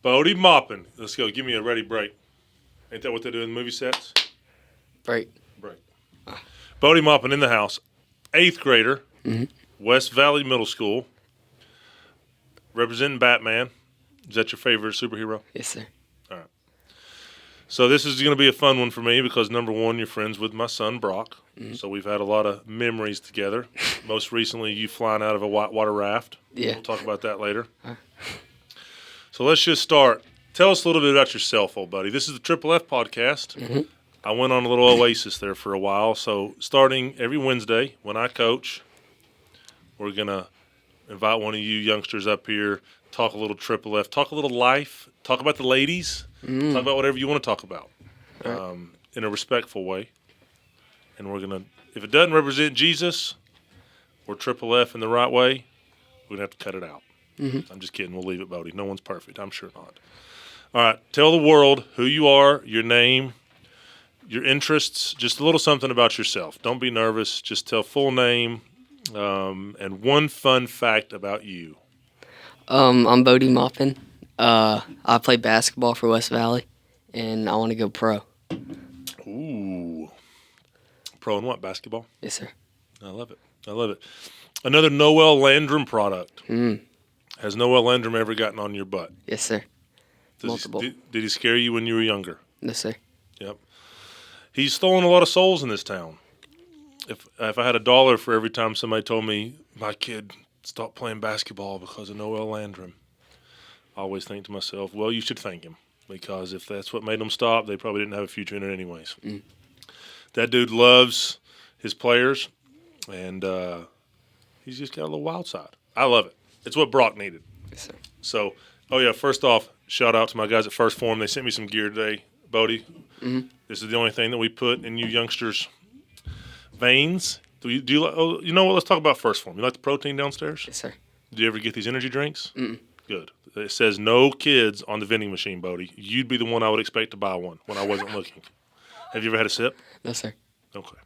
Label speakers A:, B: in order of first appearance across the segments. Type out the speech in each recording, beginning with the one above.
A: Bode Maupin. Let's go. Give me a ready break. Ain't that what they do in movie sets?
B: Break.
A: Bode Maupin in the house. 8th grader.
B: Mm-hmm.
A: West Valley Middle School. Representing Batman. Is that your favorite superhero?
B: Yes, sir.
A: So this is going to be a fun one for me because, number one, you're friends with my son, Brock.
B: Mm-hmm.
A: So we've had a lot of memories together. Most recently, you flying out of a whitewater raft.
B: Yeah.
A: We'll talk about that later. So let's just start. Tell us a little bit about yourself, old buddy. This is the Triple F podcast.
B: Mm-hmm.
A: I went on a little oasis there for a while. So starting every Wednesday when I coach, we're going to invite one of you youngsters up here, talk a little Triple F, talk a little life, talk about the ladies, talk about whatever you want to talk about in a respectful way. And we're going to, if it doesn't represent Jesus or Triple F in the right way, we're going to have to cut it out.
B: Mm-hmm.
A: I'm just kidding. We'll leave it, Bode. No one's perfect. I'm sure not. All right. Tell the world who you are, your name, your interests, just a little something about yourself. Don't be nervous. Just tell full name and one fun fact about you.
B: I'm Bode Maupin. I play basketball for West Valley, and I want to go pro.
A: Ooh. Pro in what? Basketball?
B: Yes, sir.
A: I love it. Another Noel Landrum product. Has Noel Landrum ever gotten on your butt?
B: Yes, sir.
A: Multiple. Did he scare you when you were younger?
B: Yes, sir.
A: Yep. He's stolen a lot of souls in this town. If I had $1 for every time somebody told me my kid stopped playing basketball because of Noel Landrum, I always think to myself, well, you should thank him, because if that's what made them stop, they probably didn't have a future in it anyways. That dude loves his players, and he's just got a little wild side. I love it. It's what Brock needed.
B: Yes, sir.
A: So, first off, shout out to my guys at First Form. They sent me some gear today, Bode. This is the only thing that we put in you youngsters' veins. Do you you know what? Let's talk about First Form. You like the protein downstairs?
B: Yes, sir.
A: Do you ever get these energy drinks? Good. It says no kids on the vending machine, Bode. You'd be the one I would expect to buy one when I wasn't looking. Have you ever had a sip?
B: No, sir.
A: Okay.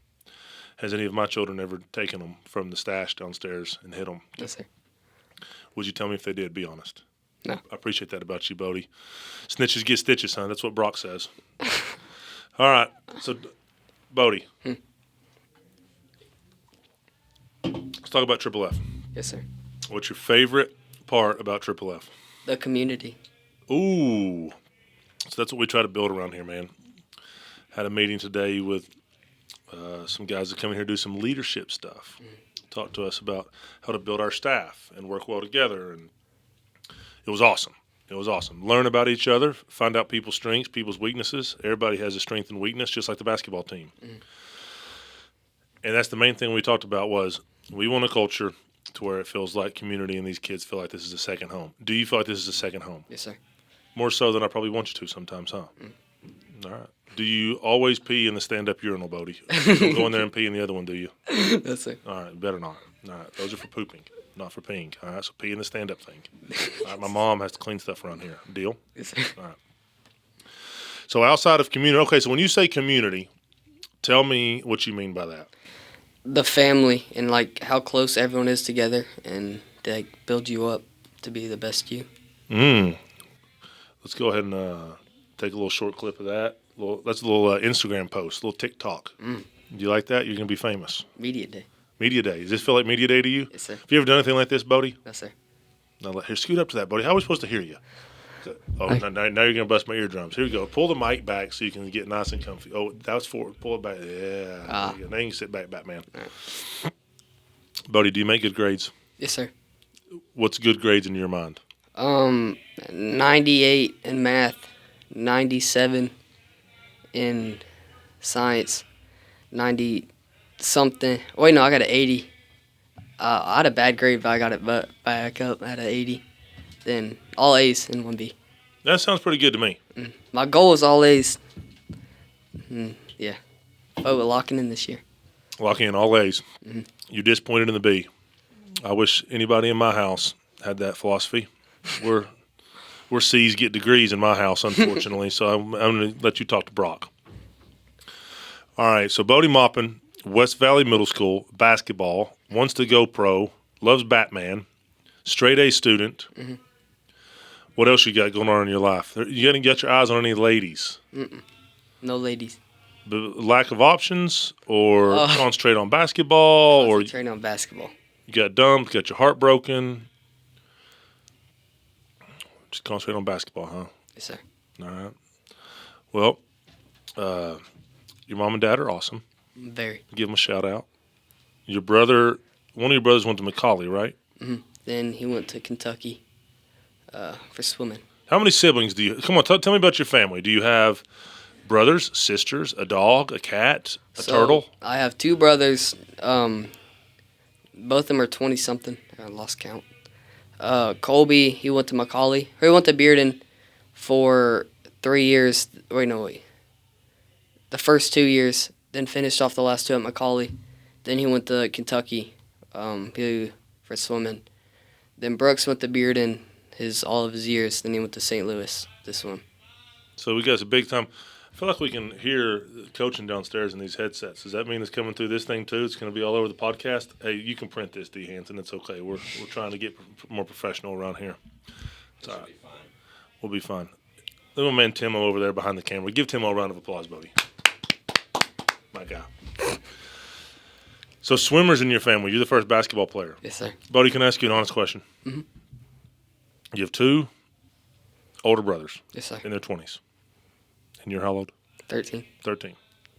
A: Has any of my children ever taken them from the stash downstairs and hit them?
B: No, sir.
A: Would you tell me if they did? Be honest.
B: No.
A: I appreciate that about you, Bode. Snitches get stitches, son. That's what Brock says. All right. So, Bode. Let's talk about Triple F.
B: Yes, sir.
A: What's your favorite part about Triple F?
B: The community.
A: Ooh. So that's what we try to build around here, man. Had a meeting today with some guys that come in here to do some leadership stuff. Talk to us about how to build our staff and work well together. And it was awesome. Learn about each other, find out people's strengths, people's weaknesses. Everybody has a strength and weakness, just like the basketball team. And that's the main thing we talked about was we want a culture to where it feels like community and these kids feel like this is a second home. Do you feel like this is a second home?
B: Yes, sir.
A: More so than I probably want you to sometimes, huh? All right. Do you always pee in the stand-up urinal, Bode? You don't go in there and pee in the other one, do you?
B: No, sir.
A: All right, better not. All right, those are for pooping, not for peeing. All right, so pee in the stand-up thing. All right, my mom has to clean stuff around here. Deal?
B: Yes, sir.
A: All right. So outside of community, okay, so when you say community, tell me what you mean by that.
B: The family and, like, how close everyone is together and they, like, build you up to be the best you.
A: Let's go ahead and take a little short clip of that. That's a little Instagram post, a little TikTok. Do you like that? You're going to be famous.
B: Media day.
A: Media day. Does this feel like media day to you?
B: Yes, sir.
A: Have you ever done anything like this, Bode?
B: No, sir.
A: Now, here, scoot up to that, Bode. How are we supposed to hear you? Oh, now you're going to bust my eardrums. Here we go. Pull the mic back so you can get nice and comfy. Oh, that was forward. Pull it back. Yeah. There you go. Now you can sit back, Batman. Right. Bode, do you make good grades?
B: Yes, sir.
A: What's good grades in your mind?
B: 98 in math, 97 in science, 90-something. Wait, no, I got an 80. I had a bad grade, but I got it back up at an 80. Then all A's in 1B.
A: That sounds pretty good to me.
B: My goal is all A's. Yeah. Oh, we're locking in this year.
A: Locking in all A's. You're disappointed in the B. I wish anybody in my house had that philosophy. We're C's get degrees in my house, unfortunately, so I'm going to let you talk to Brock. All right, so Bode Maupin, West Valley Middle School, basketball, wants to go pro, loves Batman, straight A student. What else you got going on in your life? You didn't get your eyes on any ladies?
B: No ladies.
A: Lack of options, or
B: Uh,
A: concentrate on basketball, or
B: Concentrating on basketball.
A: you got dumped, got your heart broken? Just concentrate on basketball, huh?
B: Yes, sir.
A: All right. Well, your mom and dad are awesome.
B: Very.
A: Give them a shout out. Your brother, one of your brothers went to McCauley, right?
B: Then he went to Kentucky for swimming.
A: How many siblings do you? Come on, tell me about your family. Do you have brothers, sisters, a dog, a cat, a turtle?
B: I have 2 brothers. Both of them are 20-something. I lost count. Colby, he went to McCauley. Or he went to Bearden for 3 years. Wait. The first 2 years. Then finished off the last 2 at McCauley. Then he went to Kentucky for swimming. Then Brooks went to Bearden all of his years. Then he went to St. Louis to swim.
A: So we got a big time. I feel like we can hear the coaching downstairs in these headsets. Does that mean it's coming through this thing too? It's going to be all over the podcast. Hey, you can print this, D. Hanson. It's okay. We're trying to get more professional around here. It's all right. We'll be fine. Little man Timo over there behind the camera. Give Timo a round of applause, buddy. My guy. So swimmers in your family. You're the first basketball player.
B: Yes, sir.
A: Buddy, can I ask you an honest question?
B: Mm-hmm.
A: You have 2 older brothers.
B: Yes, sir.
A: In their 20s. And you're how old?
B: 13.
A: 13.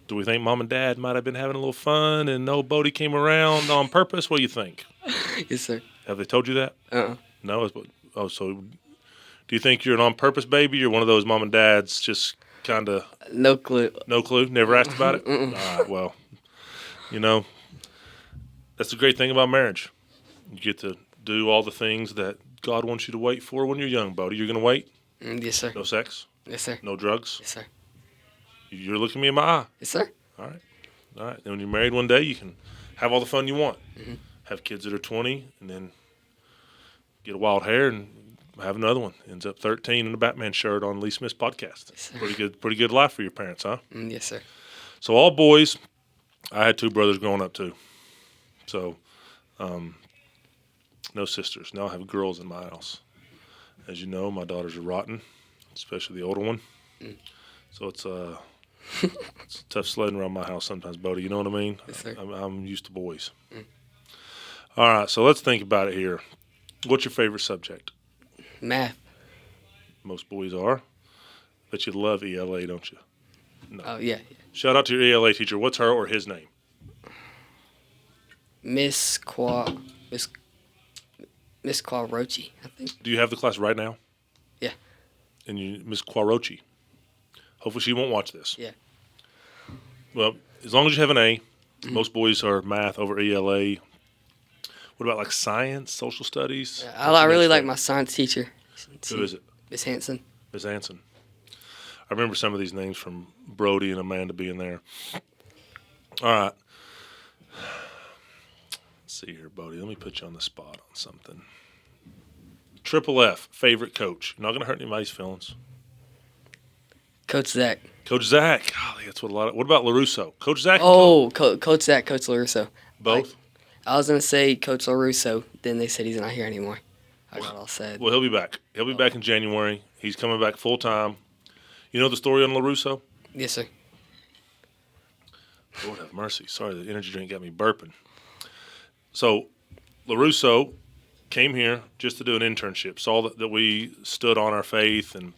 A: Do we think mom and dad might have been having a little fun and no Bode came around on purpose? What do you think?
B: Yes, sir.
A: Have they told you that?
B: Uh-uh.
A: No? So do you think you're an on-purpose baby or one of those mom and dads just kind of...
B: No clue.
A: No clue? Never asked about it?
B: Mm-mm.
A: All right, well, that's the great thing about marriage. You get to do all the things that God wants you to wait for when you're young, Bode. You're going to wait?
B: Yes, sir.
A: No sex?
B: Yes, sir.
A: No drugs?
B: Yes, sir.
A: You're looking me in my eye.
B: Yes, sir.
A: All right. Then when you're married one day, you can have all the fun you want. Have kids that are 20 and then get a wild hair and have another one. Ends up 13 in a Batman shirt on Lee Smith's podcast.
B: Yes, sir.
A: Pretty good life for your parents, huh?
B: Yes, sir.
A: So all boys. I had 2 brothers growing up too. So no sisters. Now I have girls in my house. As you know, my daughters are rotten, especially the older one. So it's tough sledding around my house sometimes, Bode. You know what I mean?
B: Yes, sir.
A: I'm used to boys. All right, so let's think about it here. What's your favorite subject?
B: Math.
A: Most boys are. But you love ELA, don't you? No.
B: Oh, yeah.
A: Shout out to your ELA teacher. What's her or his name?
B: Miss Quarochi, I think.
A: Do you have the class right now?
B: Yeah.
A: And you, Miss Quarochi. Hopefully she won't watch this.
B: Yeah.
A: Well, as long as you have an A, most boys are math over ELA. What about like science, social studies?
B: I really like my science teacher.
A: Who is it?
B: Miss Hanson.
A: Miss Hanson. I remember some of these names from Brody and Amanda being there. All right. Let's see here, Bode. Let me put you on the spot on something. Triple F, favorite coach. You're not going to hurt anybody's feelings.
B: Coach Zach.
A: Coach Zach. Golly, that's what a lot of. What about LaRusso? Coach Zach.
B: Coach Zach, Coach LaRusso.
A: Both.
B: I was gonna say Coach LaRusso. Then they said he's not here anymore. I got all sad.
A: Well, he'll be back. He'll be back in January. He's coming back full time. You know the story on LaRusso?
B: Yes, sir.
A: Lord have mercy. Sorry, the energy drink got me burping. So, LaRusso came here just to do an internship. Saw that we stood on our faith and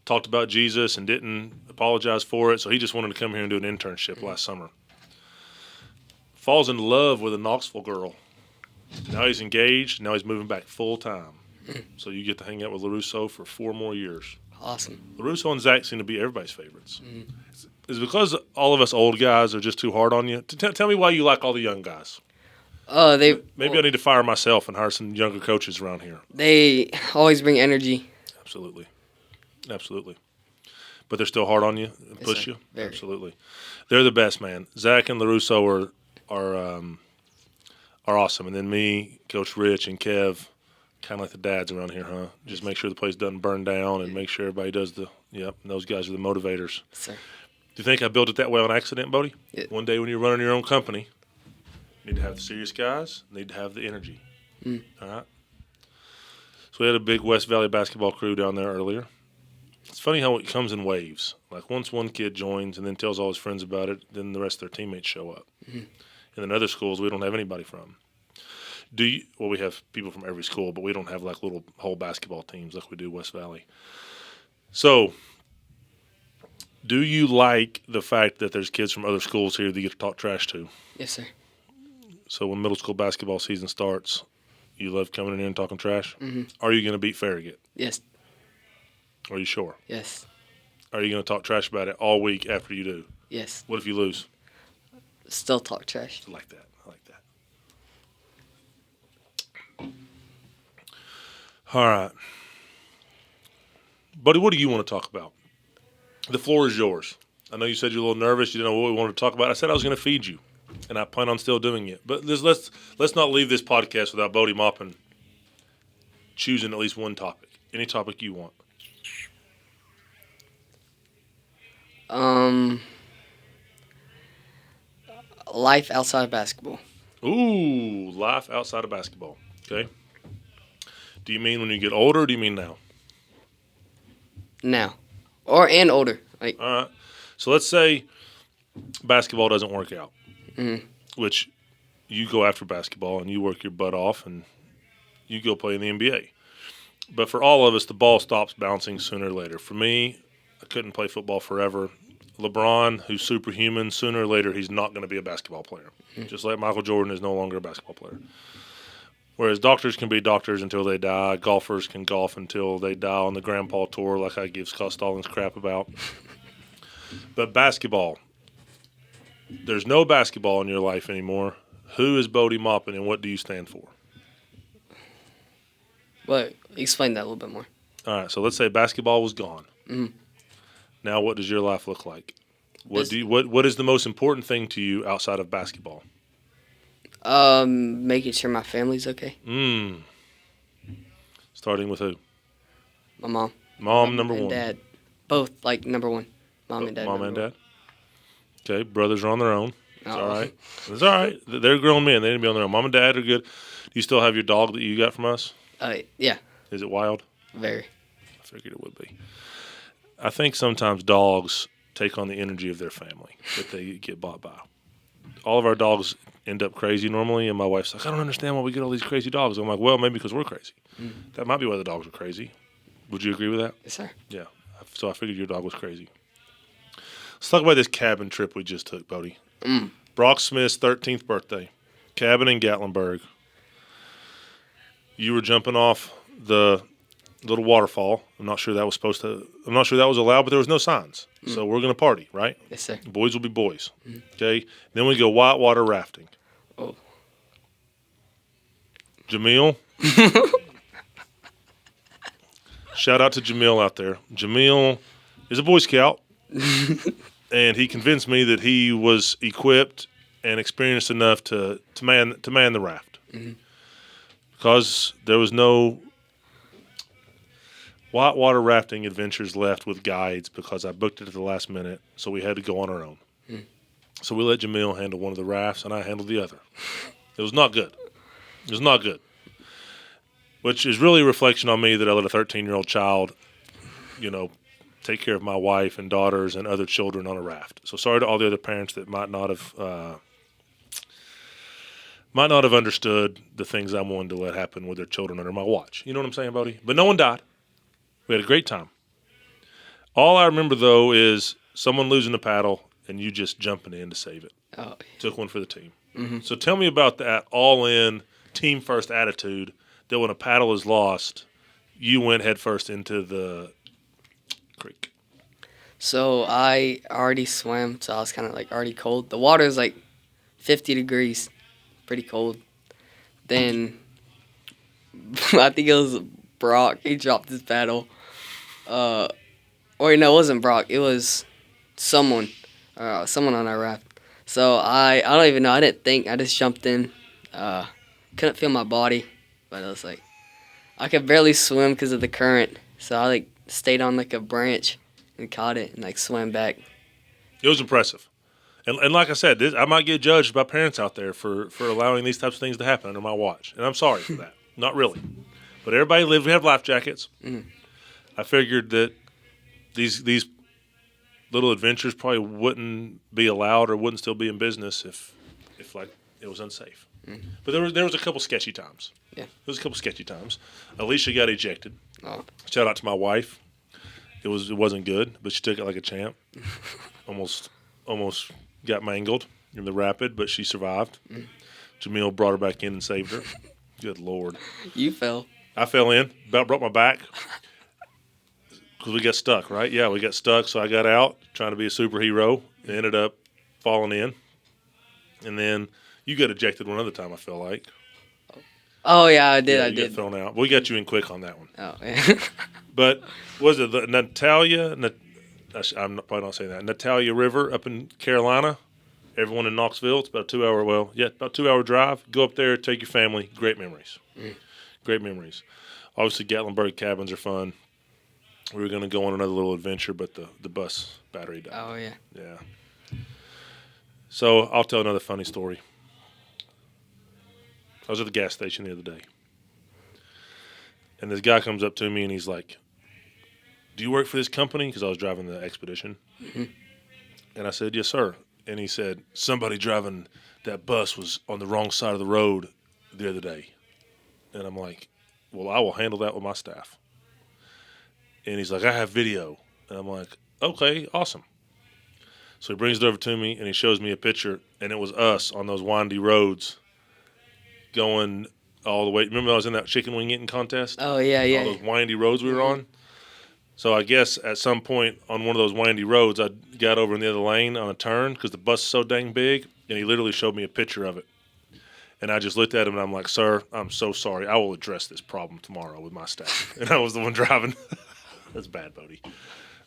A: talked about Jesus and didn't apologize for it. So he just wanted to come here and do an internship last summer. Falls in love with a Knoxville girl. Now he's engaged. Now he's moving back full time. So you get to hang out with LaRusso for 4 more years.
B: Awesome.
A: LaRusso and Zach seem to be everybody's favorites. Is it because all of us old guys are just too hard on you? Tell me why you like all the young guys. Maybe I need to fire myself and hire some younger coaches around here.
B: They always bring energy.
A: Absolutely. But they're still hard on you and push
B: sir.
A: you?
B: Very.
A: Absolutely. They're the best, man. Zach and LaRusso are awesome. And then me, Coach Rich, and Kev, kind of like the dads around here, huh? Just make sure the place doesn't burn down and make sure everybody does and those guys are the motivators.
B: Yes, sir.
A: Do you think I built it that way on accident, Bode?
B: Yeah.
A: One day when you're running your own company, you need to have the serious guys, need to have the energy. All right? So we had a big West Valley basketball crew down there earlier. It's funny how it comes in waves. Like once one kid joins and then tells all his friends about it, then the rest of their teammates show up. Mm-hmm. And then other schools we don't have anybody from. Well, we have people from every school, but we don't have like little whole basketball teams like we do West Valley. So, do you like the fact that there's kids from other schools here that you get to talk trash to?
B: Yes, sir.
A: So when middle school basketball season starts, you love coming in here and talking trash?
B: Mm-hmm.
A: Are you going to beat Farragut?
B: Yes.
A: Are you sure?
B: Yes.
A: Are you going to talk trash about it all week after you do?
B: Yes.
A: What if you lose?
B: Still talk trash.
A: I like that. All right. Buddy, what do you want to talk about? The floor is yours. I know you said you're a little nervous. You didn't know what we wanted to talk about. I said I was going to feed you, and I plan on still doing it. But let's not leave this podcast without Bode Maupin choosing at least one topic. Any topic you want.
B: Life outside of basketball.
A: Ooh, life outside of basketball. Okay. Do you mean when you get older, or do you mean now?
B: Now. And older.
A: All right. So let's say basketball doesn't work out, which you go after basketball and you work your butt off and you go play in the NBA. But for all of us, the ball stops bouncing sooner or later. For me, I couldn't play football forever. LeBron, who's superhuman, sooner or later he's not going to be a basketball player. Just like Michael Jordan is no longer a basketball player. Whereas doctors can be doctors until they die. Golfers can golf until they die on the Grandpa Tour, like I give Scott Stallings crap about. But basketball, there's no basketball in your life anymore. Who is Bode Maupin and what do you stand for?
B: Well, explain that a little bit more.
A: All right, so let's say basketball was gone.
B: Mm-hmm.
A: Now what does your life look like? What is the most important thing to you outside of basketball?
B: Making sure my family's okay.
A: Starting with who?
B: My mom.
A: Mom, number
B: and
A: one.
B: Dad. Both, like, number one. Mom and Dad.
A: Mom and Dad. Okay, brothers are on their own. It's
B: Oh.
A: all right. It's all right. They're grown men. They need to be on their own. Mom and Dad are good. Do you still have your dog that you got from us?
B: Yeah.
A: Is it wild?
B: Very.
A: I figured it would be. I think sometimes dogs take on the energy of their family that they get bought by. All of our dogs end up crazy normally, and my wife's like, I don't understand why we get all these crazy dogs. I'm like, well, maybe because we're crazy. That might be why the dogs are crazy. Would you agree with that?
B: Yes, sir.
A: Yeah. So I figured your dog was crazy. Let's talk about this cabin trip we just took, Bodie. Brock Smith's 13th birthday. Cabin in Gatlinburg. You were jumping off the little waterfall. I'm not sure that was allowed, but there was no signs. So we're going to party, right?
B: Yes, sir.
A: Boys will be boys. Okay? Then we go whitewater rafting.
B: Oh.
A: Jamil. Shout out to Jamil out there. Jamil is a Boy Scout, and he convinced me that he was equipped and experienced enough to man the raft. Because there was no whitewater rafting adventures left with guides because I booked it at the last minute, so we had to go on our own. So we let Jamil handle one of the rafts, and I handled the other. It was not good. It was not good. Which is really a reflection on me that I let a 13-year-old child, take care of my wife and daughters and other children on a raft. So sorry to all the other parents that might not have understood the things I'm willing to let happen with their children under my watch. You know what I'm saying, Bodie? But no one died. We had a great time. All I remember, though, is someone losing a paddle and you just jumping in to save it.
B: Oh.
A: Took one for the team. So tell me about that all-in, team-first attitude that when a paddle is lost, you went head first into the creek.
B: So I already swam, so I was kind of like already cold. The water is like 50 degrees, pretty cold. Then I think it was Brock. He dropped his paddle. Or no, it wasn't Brock. It was someone on our raft. So I don't even know. I didn't think. I just jumped in. Couldn't feel my body, but I was like, I could barely swim because of the current. So I stayed on a branch and caught it and swam back.
A: It was impressive. And like I said, I might get judged by parents out there for allowing these types of things to happen under my watch. And I'm sorry for that. Not really. But everybody lived. We have life jackets.
B: Mhm.
A: I figured that these little adventures probably wouldn't be allowed or wouldn't still be in business if like it was unsafe. But there was a couple sketchy times.
B: Yeah.
A: There was a couple sketchy times. Alicia got ejected.
B: Oh.
A: Shout out to my wife. It wasn't good, but she took it like a champ. almost got mangled in the rapid, but she survived. Jamil brought her back in and saved her. Good Lord.
B: You fell.
A: I fell in, about broke my back because we got stuck, right? Yeah, we got stuck, so I got out trying to be a superhero and ended up falling in. And then you got ejected one other time, I feel like.
B: Oh, yeah, I did.
A: Yeah,
B: I
A: you
B: did.
A: got thrown out. We got you in quick on that one.
B: Oh, yeah.
A: But was it the I'm probably not saying that. Natalia River up in Carolina. Everyone in Knoxville. It's about a 2 hour. About 2 hour drive. Go up there, take your family. Great memories. Great memories. Obviously, Gatlinburg cabins are fun. We were going to go on another little adventure, but the bus battery died.
B: Oh, yeah.
A: Yeah. So I'll tell another funny story. I was at the gas station the other day, and this guy comes up to me and he's like, "Do you work for this company?" Because I was driving the Expedition. And I said, "Yes, sir." And he said, "Somebody driving that bus was on the wrong side of the road the other day." And I'm like, "Well, I will handle that with my staff." And he's like, "I have video." And I'm like, "Okay, awesome." So he brings it over to me and he shows me a picture, and it was us on those windy roads going all the way. Remember I was in that chicken wing eating contest?
B: Oh, yeah, yeah.
A: All those windy roads we were on? So I guess at some point on one of those windy roads, I got over in the other lane on a turn because the bus is so dang big, and he literally showed me a picture of it. And I just looked at him, and I'm like, "Sir, I'm so sorry. I will address this problem tomorrow with my staff." And I was the one driving. That's bad, Bodie.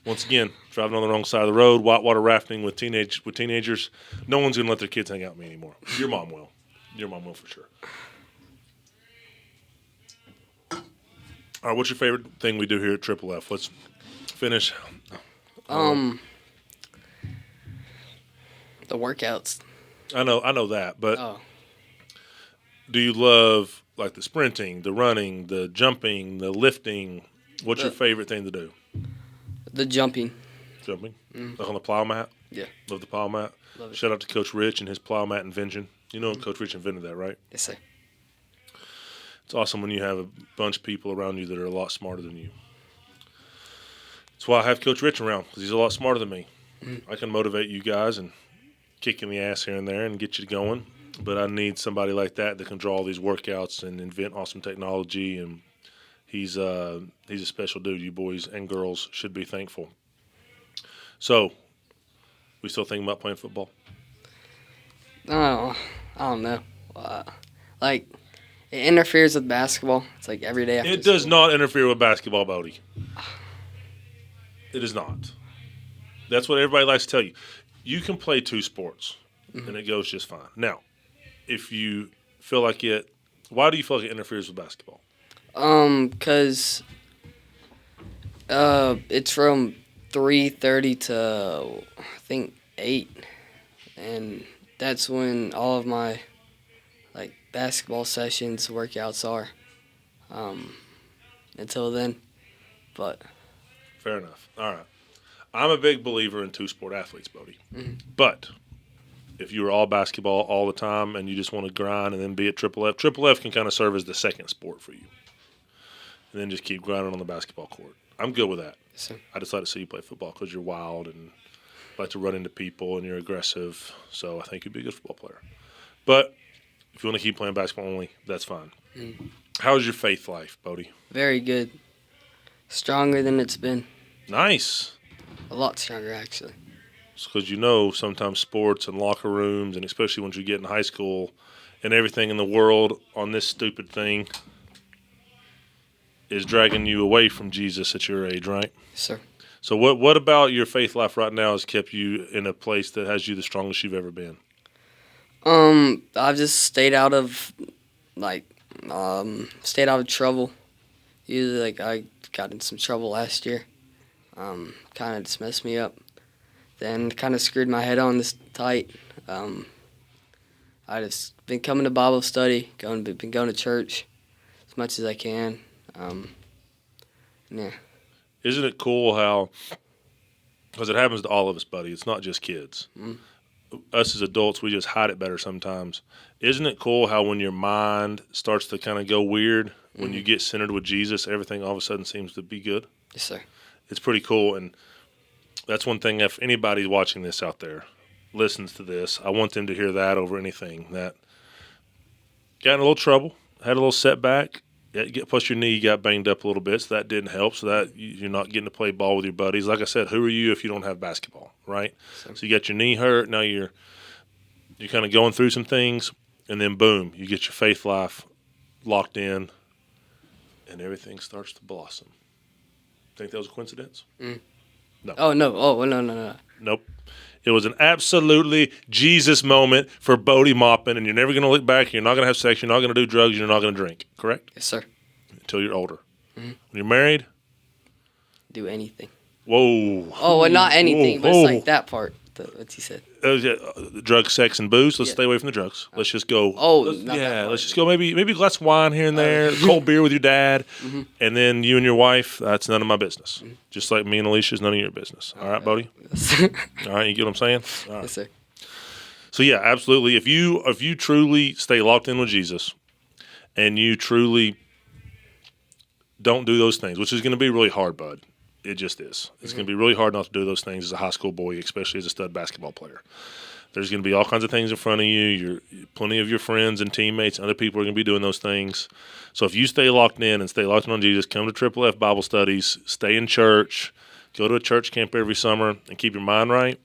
A: Once again, driving on the wrong side of the road, whitewater rafting with teenagers. No one's going to let their kids hang out with me anymore. Your mom will. Your mom will for sure. All right, what's your favorite thing we do here at Triple F? Let's finish.
B: The workouts.
A: I know that, but
B: Oh.
A: do you love like the sprinting, the running, the jumping, the lifting? What's your favorite thing to do?
B: The jumping.
A: Jumping? Like on the plow mat?
B: Yeah.
A: Love the plow mat?
B: Love it.
A: Shout out to Coach Rich and his plow mat invention. You know Coach Rich invented that, right?
B: Yes, sir.
A: It's awesome when you have a bunch of people around you that are a lot smarter than you. That's why I have Coach Rich around, because he's a lot smarter than me. I can motivate you guys and kick in the ass here and there and get you going, but I need somebody like that can draw all these workouts and invent awesome technology, and he's a special dude. You boys and girls should be thankful. So, we still thinking about playing football?
B: Oh, I don't know. Like, it interferes with basketball. It's like every day after
A: It does
B: school.
A: not interfere with basketball, Bodie. It is not. That's what everybody likes to tell you. You can play two sports, and it goes just fine. Now, if you feel like why do you feel like it interferes with basketball?
B: 'Cause it's from 3:30 to I think 8, and that's when all of my like basketball sessions, workouts are. Until then, but
A: Fair enough. All right. I'm a big believer in two-sport athletes, Bodie. But if you were all basketball all the time and you just want to grind and then be at Triple F can kind of serve as the second sport for you. And then just keep grinding on the basketball court. I'm good with that.
B: yes, sir.
A: I just like to see you play football because you're wild and like to run into people and you're aggressive. So I think you'd be a good football player. But if you want to keep playing basketball only, that's fine. How's your faith life, Bodie?
B: Very good. Stronger than it's been.
A: Nice.
B: A lot stronger, actually.
A: Because sometimes sports and locker rooms, and especially once you get in high school and everything in the world on this stupid thing is dragging you away from Jesus at your age, right?
B: Yes, sir.
A: So what about your faith life right now has kept you in a place that has you the strongest you've ever been?
B: I've just stayed out of trouble. Usually, I got in some trouble last year. Kind of just messed me up. Then kind of screwed my head on this tight. I just been coming to Bible study, been going to church as much as I can. Yeah.
A: Isn't it cool how, because it happens to all of us, buddy, it's not just kids. Us as adults, we just hide it better sometimes. Isn't it cool how when your mind starts to kind of go weird, when you get centered with Jesus, everything all of a sudden seems to be good?
B: Yes, sir.
A: It's pretty cool, and that's one thing. If anybody's watching this out there, listens to this, I want them to hear that over anything. That got in a little trouble, had a little setback. Plus, your knee got banged up a little bit, so that didn't help. So that you're not getting to play ball with your buddies. Like I said, who are you if you don't have basketball, right? So you got your knee hurt. Now you're kind of going through some things, and then boom, you get your faith life locked in, and everything starts to blossom. Think that was a coincidence? No.
B: Oh, no. Oh, no.
A: Nope. It was an absolutely Jesus moment for Bode Maupin, and you're never going to look back. You're not going to have sex. You're not going to do drugs. You're not going to drink. Correct?
B: Yes, sir.
A: Until you're older. When you're married,
B: Do anything.
A: whoa.
B: Oh, well, not anything, but it's
A: whoa.
B: like that part. What he said.
A: Drugs, sex, and booze. Let's
B: Yeah.
A: stay away from the drugs. Let's just go.
B: Oh,
A: let's,
B: not that
A: yeah.
B: part.
A: Let's just go. Maybe a glass of wine here and there. Cold beer with your dad, and then you and your wife. That's none of my business. Just like me and Alicia's none of your business. All right, Bodie. All right, you get what I'm saying? All right.
B: Yes, sir.
A: So yeah, absolutely. If you truly stay locked in with Jesus, and you truly don't do those things, which is going to be really hard, bud. It just is. It's going to be really hard not to do those things as a high school boy, especially as a stud basketball player. There's going to be all kinds of things in front of you. Plenty of your friends and teammates and other people are going to be doing those things. So if you stay locked in and stay locked in on Jesus, come to Triple F Bible studies, stay in church, go to a church camp every summer, and keep your mind right,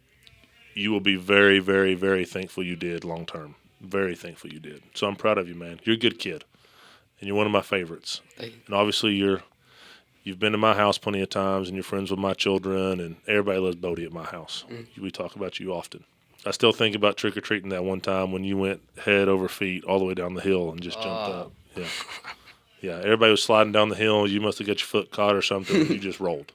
A: you will be very, very, very thankful you did long term. Very thankful you did. So I'm proud of you, man. You're a good kid, and you're one of my favorites.
B: Thank you.
A: And obviously you've been to my house plenty of times, and you're friends with my children, and everybody loves Bodie at my house. We talk about you often. I still think about trick-or-treating that one time when you went head over feet all the way down the hill and just jumped up. Yeah. Yeah, everybody was sliding down the hill. You must have got your foot caught or something, and you just rolled.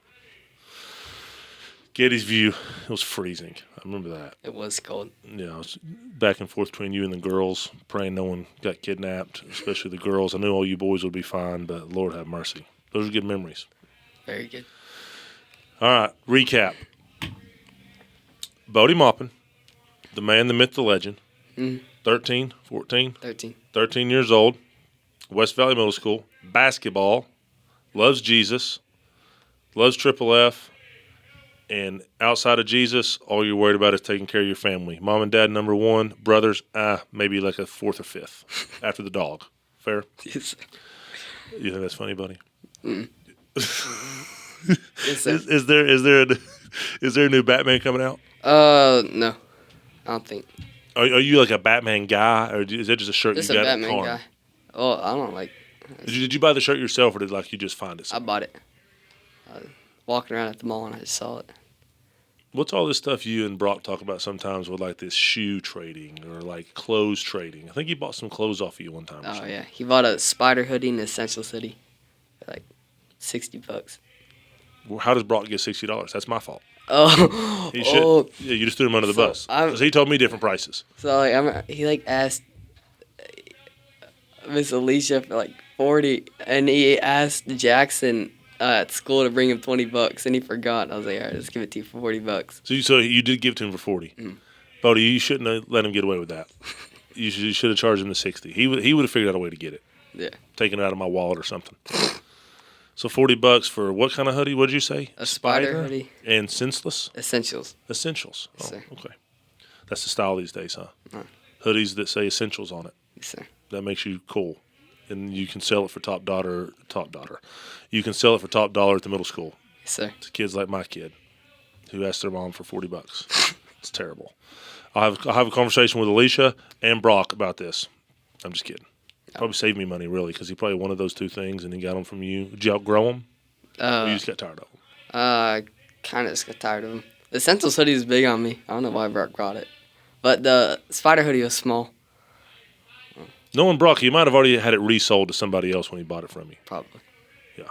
A: Getty's View, it was freezing. I remember that.
B: It was cold.
A: Yeah, I was back and forth between you and the girls, praying no one got kidnapped, especially the girls. I knew all you boys would be fine, but Lord have mercy. Those are good memories.
B: Very good.
A: All right, recap. Bode Maupin, the man, the myth, the legend. 13, 14?
B: 13.
A: 13 years old, West Valley Middle School, basketball, loves Jesus, loves Triple F, and outside of Jesus, all you're worried about is taking care of your family. Mom and dad, number one. Brothers, maybe like a fourth or fifth after the dog. Fair?
B: Yes, sir.
A: You think that's funny, buddy?
B: Yes, sir.
A: Is there a new Batman coming out?
B: No. I don't think.
A: Are you like a Batman guy, or is that just a shirt
B: Just
A: you
B: a
A: got at
B: Batman
A: Karn?
B: guy. Oh, I don't like.
A: Did you buy the shirt yourself, or did you just find it?
B: I bought it. Walking around at the mall and I just saw it.
A: What's all this stuff you and Brock talk about sometimes with like this shoe trading or like clothes trading? I think he bought some clothes off of you one time.
B: Oh yeah, he bought a spider hoodie and Essentials hoodie, for like $60.
A: Well, how does Brock get $60? That's my fault.
B: Oh,
A: He should.
B: oh.
A: Yeah, you just threw him under the
B: So,
A: bus because he told me different prices.
B: So like, he like asked Miss Alicia for like 40, and he asked Jackson at school to bring him $20, and he forgot. I was like, all right, let's give it to you for $40.
A: So you did give it to him for 40. Bodie, you shouldn't have let him get away with that. You should have charged him the 60. He would have figured out a way to get it.
B: Yeah,
A: Taken it out of my wallet or something. So $40 for what kind of hoodie? What did you say?
B: a spider hoodie,
A: And senseless
B: Essentials.
A: essentials.
B: Yes,
A: Oh,
B: sir.
A: okay. That's the style these days, huh?
B: Right.
A: Hoodies that say essentials on it.
B: Yes, sir.
A: That makes you cool, and you can sell it for top dollar. You can sell it for top dollar at the middle school
B: Yes, sir.
A: to kids like my kid, who asked their mom for $40. It's terrible. I'll have a conversation with Alicia and Brock about this. I'm just kidding. Probably saved me money, really, because he probably wanted those two things, and he got them from you. Did you outgrow them? Or you just got tired of them?
B: I kind of just got tired of him. The Essentials hoodie is big on me. I don't know why Brock brought it, but the spider hoodie was small.
A: Knowing Brock, he might have already had it resold to somebody else when he bought it from you.
B: Probably.
A: Yeah.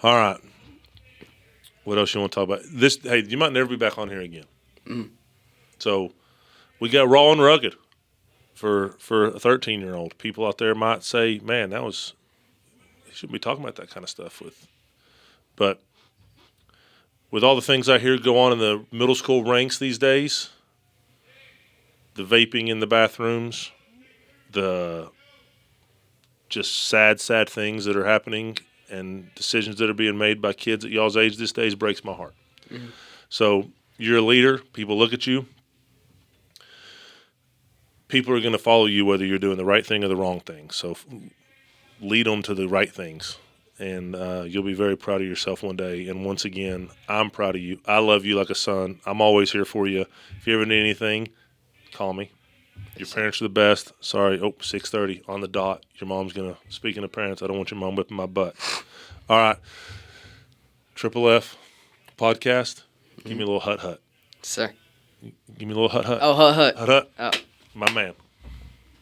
A: All right. What else you want to talk about? This, hey, you might never be back on here again. So we got raw and rugged for a 13-year-old. People out there might say, man, that was shouldn't be talking about that kind of stuff with. But with all the things I hear go on in the middle school ranks these days, the vaping in the bathrooms, the just sad things that are happening and decisions that are being made by kids at y'all's age these days breaks my heart. Mm-hmm. So you're a leader. People look at you. People are going to follow you whether you're doing the right thing or the wrong thing. So lead them to the right things, and you'll be very proud of yourself one day. And once again, I'm proud of you. I love you like a son. I'm always here for you. If you ever need anything, call me. Your parents are the best. Sorry, 6:30 on the dot. Your mom's going to, speaking of parents, I don't want your mom whipping my butt. All right. Triple F podcast. Give me a little hut.
B: Sir.
A: Give me a little hut.
B: Oh, hut.
A: Hut.
B: Oh.
A: My man.